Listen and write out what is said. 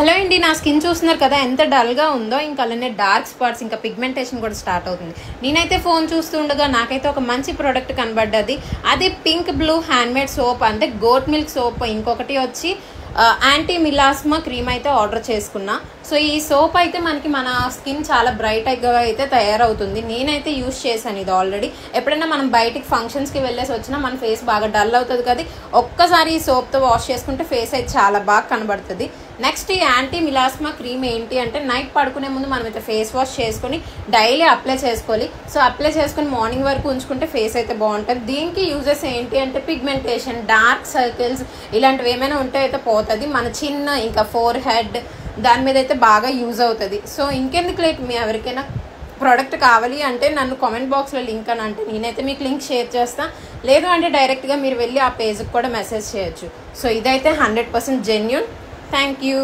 Hello అండి, నా skin చూస్తున్నారు కదా ఎంత డల్గా ఉందో. ఇంకా అలానే డార్క్ స్పాట్స్, ఇంకా పిగ్మెంటేషన్ కూడా స్టార్ట్ అవుతుంది. నేనైతే ఫోన్ చూస్తుండగా నాకైతే ఒక మంచి ప్రోడక్ట్ కనబడ్డది. అది పింక్ బ్లూ హ్యాండ్మేడ్ సోప్, అంటే గోట్ మిల్క్ సోప్. ఇంకొకటి వచ్చి యాంటీ మిలాస్మా క్రీమ్ అయితే ఆర్డర్ చేసుకున్నా. సో ఈ సోప్ అయితే మన స్కిన్ చాలా బ్రైట్గా అయితే తయారవుతుంది. నేనైతే యూస్ చేశాను ఇది ఆల్రెడీ. ఎప్పుడైనా మనం బయటికి ఫంక్షన్స్కి వెళ్ళేసి వచ్చినా మన ఫేస్ బాగా డల్ అవుతుంది కదా, ఒక్కసారి ఈ సోప్తో వాష్ చేసుకుంటే ఫేస్ అయితే చాలా బాగా కనబడుతుంది. నెక్స్ట్ ఈ యాంటీ మిలాస్మా క్రీమ్ ఏంటి అంటే, నైట్ పడుకునే ముందు మనమైతే ఫేస్ వాష్ చేసుకొని డైలీ అప్లై చేసుకోవాలి. సో అప్లై చేసుకొని మార్నింగ్ వరకు ఉంచుకుంటే ఫేస్ అయితే బాగుంటుంది. దీనికి యూజెస్ ఏంటి అంటే, పిగ్మెంటేషన్, డార్క్ సర్కిల్స్ ఇలాంటివి ఏమైనా ఉంటే అయితే పోతుంది. మన చిన్న ఇంకా ఫోర్ హెడ్ దాని మీద అయితే బాగా యూజ్ అవుతుంది. సో ఇంకెందుకు లేట్, మీ ఎవరికైనా ప్రోడక్ట్ కావాలి అంటే నన్ను కామెంట్ బాక్స్లో లింక్ అని అంటే నేనైతే మీకు లింక్ షేర్ చేస్తాను. లేదు అంటే డైరెక్ట్గా మీరు వెళ్ళి ఆ పేజ్కి కూడా మెసేజ్ చేయొచ్చు. సో ఇదైతే 100% జెన్యూన్. Thank you.